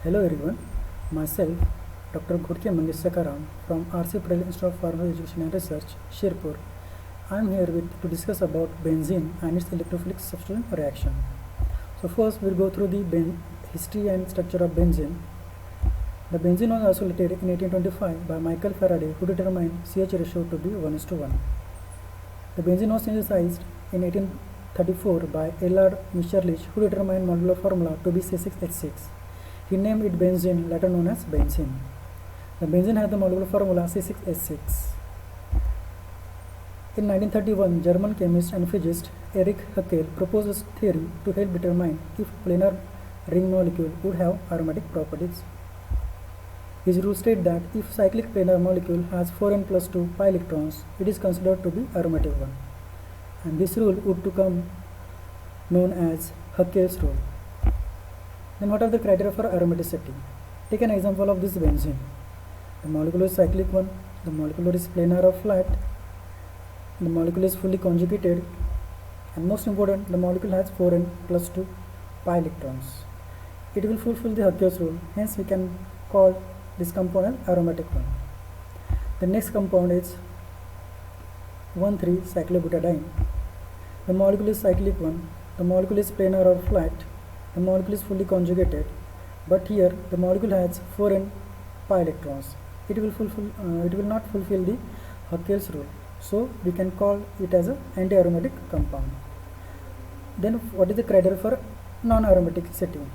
Hello everyone, myself Dr. Ghurke Mangesh Sakaram from RC Patel Institute of Pharmacy Education and Research, Sherpur. I am here to discuss about benzene and its electrophilic substitution reaction. So first we'll go through the history and structure of benzene. The benzene was isolated in 1825 by Michael Faraday, who determined CH ratio to be 1:1. The benzene was synthesized in 1834 by Elard Mitscherlich, who determined molecular formula to be C6H6. He named it benzene, later known as benzene. The benzene has the molecular formula C6H6. In 1931, German chemist and physicist Erich Heckel proposed a theory to help determine if planar ring molecule would have aromatic properties. His rule states that if cyclic planar molecule has 4n plus 2 pi electrons, it is considered to be aromatic one. And this rule would become known as Heckel's rule. Then what are the criteria for aromaticity? Take an example of this benzene. The molecule is cyclic one, the molecule is planar or flat, the molecule is fully conjugated, and most important, the molecule has 4n plus 2 pi electrons. It will fulfill the Heckel's rule, hence we can call this compound as aromatic one. The next compound is 1,3-cyclobutadiene. The molecule is cyclic one, the molecule is planar or flat, the molecule is fully conjugated, but here the molecule has 4n pi electrons. It will not fulfill the Heckel's rule, so we can call it as an anti-aromatic compound. Then what is the criteria for non-aromaticity?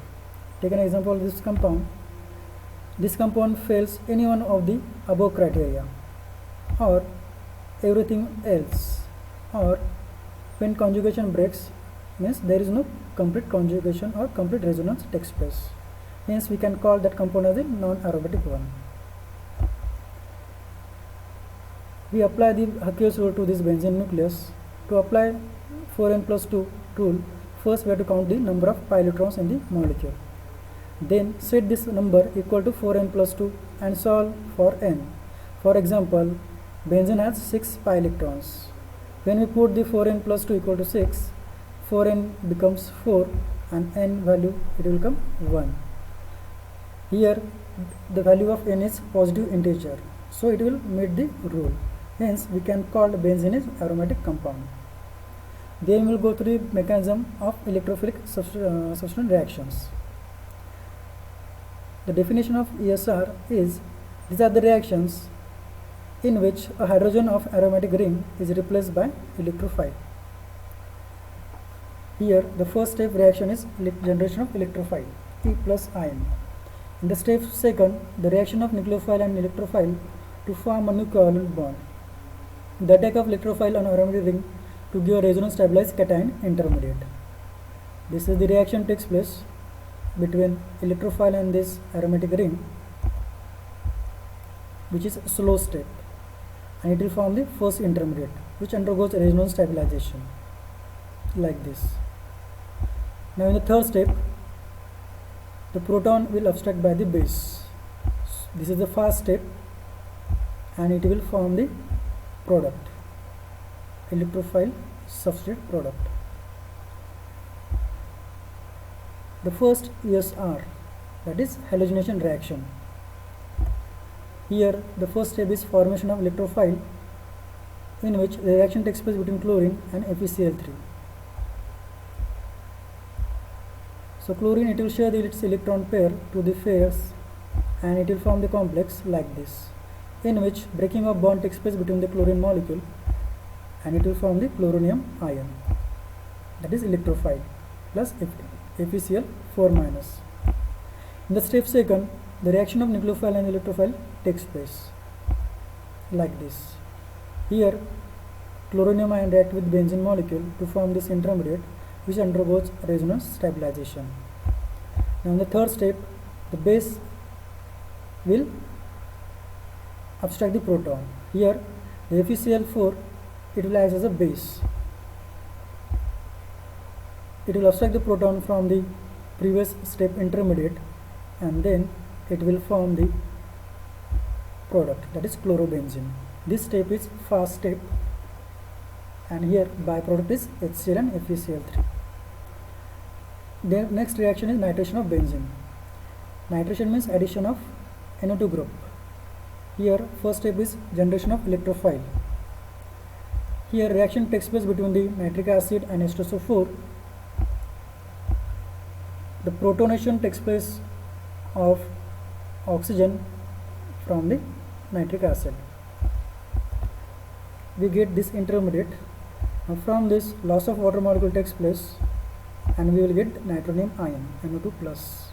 Take an example of this compound. This compound fails any one of the above criteria, or everything else, or when conjugation breaks, means there is no complete conjugation or complete resonance takes place. Hence we can call that compound as a non-aromatic one. We apply the Heckel's rule to this benzene nucleus. To apply 4n plus 2 rule, first we have to count the number of pi electrons in the molecule. Then set this number equal to 4n plus 2 and solve for n. For example, benzene has 6 pi electrons. When we put the 4n plus 2 equal to 6, 4n becomes 4 and n value it will become 1. Here the value of n is positive integer, so it will meet the rule. Hence we can call the benzene as aromatic compound. Then we will go through the mechanism of electrophilic substitution reactions. The definition of ESR is, these are the reactions in which a hydrogen of aromatic ring is replaced by electrophile. Here the first step reaction is generation of electrophile, E plus ion. In the step second, the reaction of nucleophile and electrophile to form a new covalent bond. The attack of electrophile on aromatic ring to give a resonance stabilized cation intermediate. This is the reaction takes place between electrophile and this aromatic ring, which is a slow step, and it will form the first intermediate, which undergoes resonance stabilization like this. Now in the third step, the proton will abstract by the base. This is the first step, and it will form the product, electrophile substrate product. The first ESR, that is halogenation reaction. Here the first step is formation of electrophile, in which the reaction takes place between chlorine and FeCl3. So chlorine, it will share its electron pair to the pairs, and it will form the complex like this, in which breaking of bond takes place between the chlorine molecule, and it will form the chloronium ion, that is electrophile, plus FeCl4 minus. In the step second, the reaction of nucleophile and electrophile takes place like this. Here chloronium ion react with benzene molecule to form this intermediate, which undergoes resonance stabilization. Now in the third step, the base will abstract the proton. Here the FeCl4, it will act as a base. It will abstract the proton from the previous step intermediate, and then it will form the product, that is chlorobenzene. This step is fast step, and here byproduct is HCl and FeCl3. The next reaction is nitration of benzene. Nitration means addition of NO2 group. Here first step is generation of electrophile. Here reaction takes place between the nitric acid and H2SO4. The protonation takes place of oxygen from the nitric acid. We get this intermediate. Now from this loss of water molecule takes place and we will get nitronium ion NO2 plus.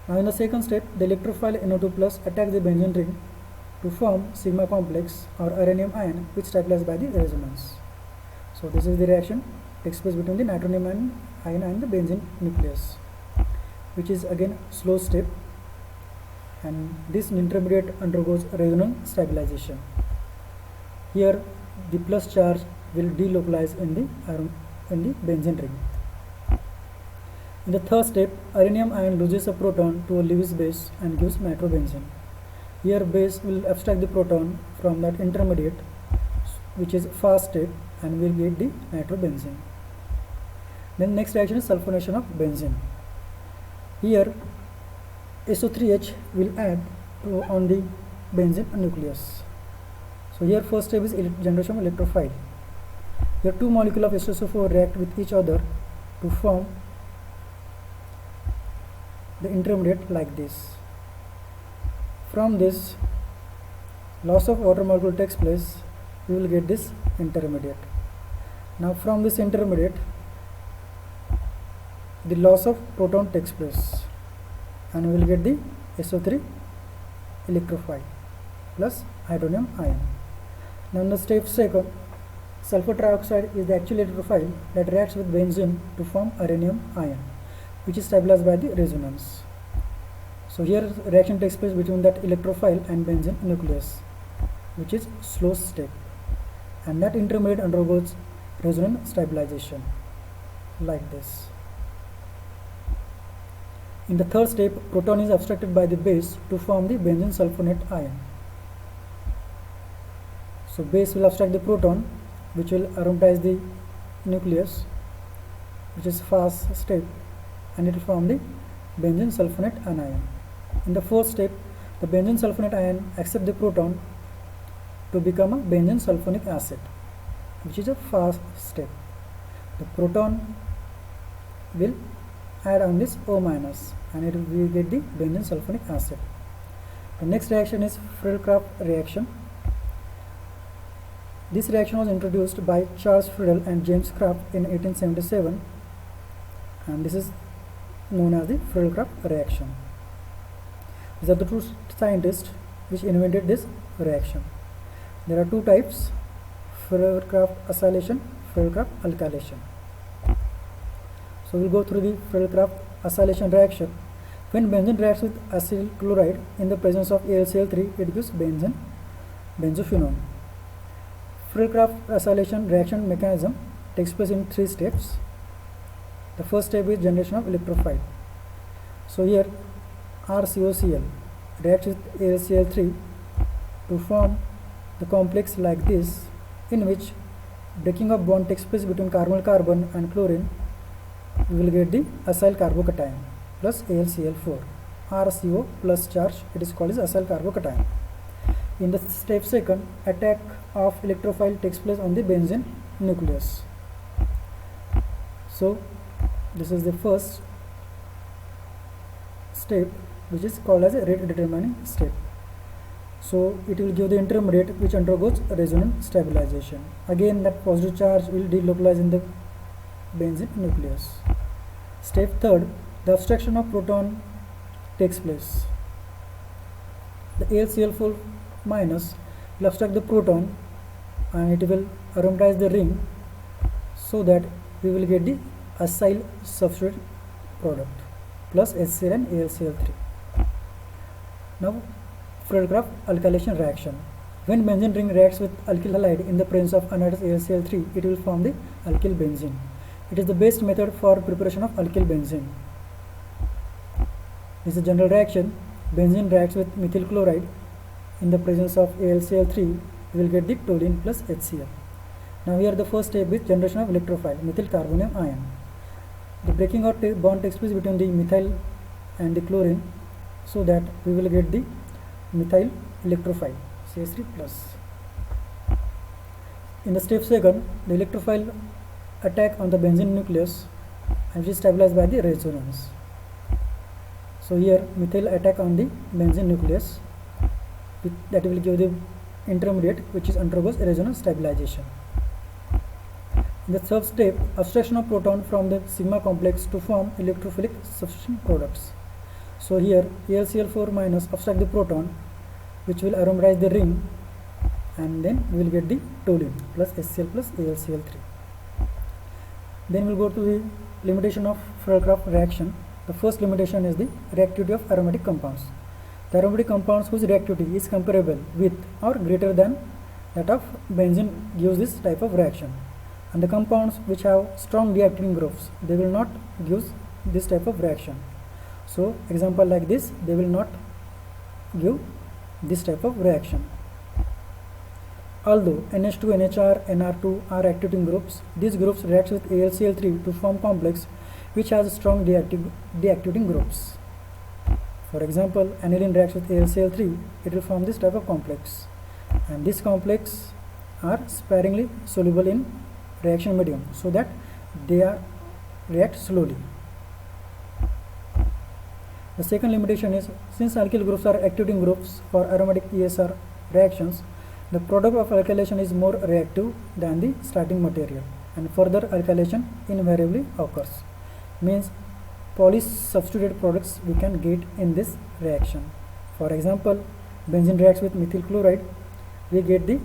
Now in the second step, the electrophile NO2 plus attacks the benzene ring to form sigma complex or uranium ion, which stabilized by the resonance. So this is the reaction takes place between the nitronium ion and the benzene nucleus, which is again slow step, and this intermediate undergoes resonance stabilization. Here the plus charge will delocalize in the benzene ring. In the third step, uranium ion loses a proton to a Lewis base and gives nitrobenzene. Here base will abstract the proton from that intermediate, which is fast step, and we will get the nitrobenzene. Then next reaction is sulfonation of benzene. Here SO3H will add on the benzene nucleus. So here first step is generation of electrophile. Here two molecules of H2SO4 react with each other to form the intermediate like this. From this loss of water molecule takes place, we will get this intermediate. Now from this intermediate the loss of proton takes place and we will get the SO3 electrophile plus hydronium ion. Now in the step second, sulfur trioxide is the actual electrophile that reacts with benzene to form uranium ion, which is stabilized by the resonance. So here reaction takes place between that electrophile and benzene nucleus, which is slow step, and that intermediate undergoes resonance stabilization like this. In the third step, proton is abstracted by the base to form the benzene sulfonate ion. So base will abstract the proton, which will aromatize the nucleus, which is fast step, and it will form the benzene sulfonate anion. In the fourth step, the benzene sulfonate ion accepts the proton to become a benzene sulfonic acid, which is a fast step. The proton will add on this O minus and it will get the benzene sulfonic acid. The next reaction is Friedel-Crafts reaction. This reaction was introduced by Charles Friedel and James Kraft in 1877, and this is known as the Friedel-Crafts reaction. These are the two scientists which invented this reaction. There are two types: Friedel-Crafts acylation, Friedel-Crafts alkylation. So we'll go through the Friedel-Crafts acylation reaction. When benzene reacts with acyl chloride in the presence of AlCl3, it gives benzophenone. Friedel-Crafts acylation reaction mechanism takes place in three steps. The first step is generation of electrophile. So here RCOCl reacts with AlCl3 to form the complex like this, in which breaking of bond takes place between carbonyl carbon and chlorine. We will get the acyl carbocation plus AlCl4. RCO plus charge, it is called as acyl carbocation. In the step second, attack of electrophile takes place on the benzene nucleus. So this is the first step, which is called as a rate determining step. So it will give the intermediate which undergoes resonance stabilization. Again that positive charge will delocalize in the benzene nucleus. Step third, the abstraction of proton takes place. The AlCl4 minus will abstract the proton and it will aromatize the ring, so that we will get the acyl substrate product plus HCl and AlCl3. Now Friedel-Crafts alkylation reaction. When benzene ring reacts with alkyl halide in the presence of anhydrous AlCl3, it will form the alkyl benzene. It is the best method for preparation of alkyl benzene. This is a general reaction. Benzene reacts with methyl chloride in the presence of AlCl3, we will get the toluene plus HCl. Now here the first step is generation of electrophile, methyl carbonyl ion. The breaking of bond takes place between the methyl and the chlorine so that we will get the methyl electrophile CH3 plus. In the step second, the electrophile attack on the benzene nucleus and is stabilized by the resonance. So here methyl attack on the benzene nucleus, that will give the intermediate which is undergoes resonance stabilization. In the third step, abstraction of proton from the sigma complex to form electrophilic substitution products. So here AlCl4 minus abstract the proton which will aromatize the ring, and then we will get the toluene plus HCl plus AlCl3. Then we will go to the limitation of Furlcraft reaction. The first limitation is the reactivity of aromatic compounds. The aromatic compounds whose reactivity is comparable with or greater than that of benzene gives this type of reaction, and the compounds which have strong deactivating groups, they will not give this type of reaction. So example like this, they will not give this type of reaction. Although NH2, NHR, NR2 are activating groups, these groups react with AlCl3 to form complex which has strong deactivating groups. For example, aniline reacts with AlCl3, it will form this type of complex, and this complex are sparingly soluble in reaction medium, so that they react slowly. The second limitation is, since alkyl groups are activating groups for aromatic ESR reactions, the product of alkylation is more reactive than the starting material, and further alkylation invariably occurs. Means polysubstituted products we can get in this reaction. For example, benzene reacts with methyl chloride, we get the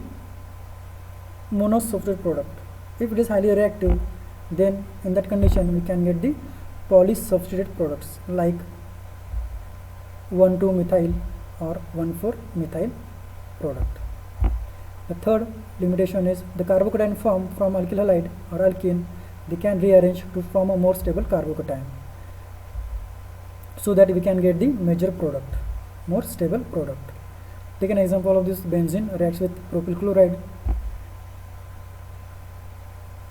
monosubstituted product. If it is highly reactive, then in that condition we can get the polysubstituted products like 1,2-methyl or 1,4-methyl product. The third limitation is the carbocation formed from alkyl halide or alkene, they can rearrange to form a more stable carbocation, so that we can get the major product, more stable product. Take an example of this: benzene reacts with propyl chloride,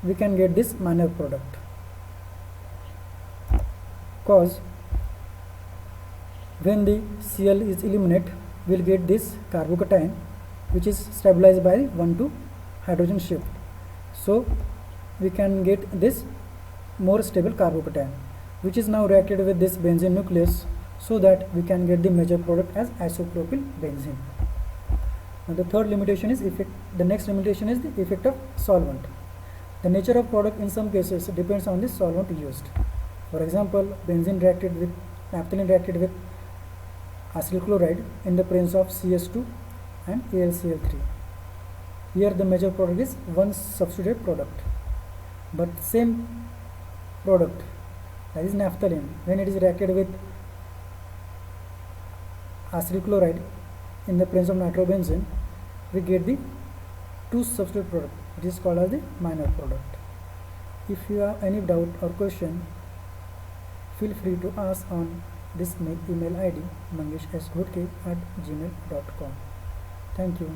we can get this minor product, cause when the Cl is eliminated, we will get this carbocation which is stabilized by 1,2 hydrogen shift. So we can get this more stable carbocation which is now reacted with this benzene nucleus, so that we can get the major product as isopropyl benzene. Now the third limitation is effect. The next limitation is the effect of solvent. The nature of product in some cases depends on the solvent used. For example, benzene reacted with naphthalene reacted with acyl chloride in the presence of CH2 and AlCl3. Here the major product is one substituted product, but same product, that is naphthalene, when it is reacted with acyl chloride in the presence of nitrobenzene, we get the two substitute product. It is called as the minor product. If you have any doubt or question, feel free to ask on this email ID mangeshsghodke@gmail.com. Thank you.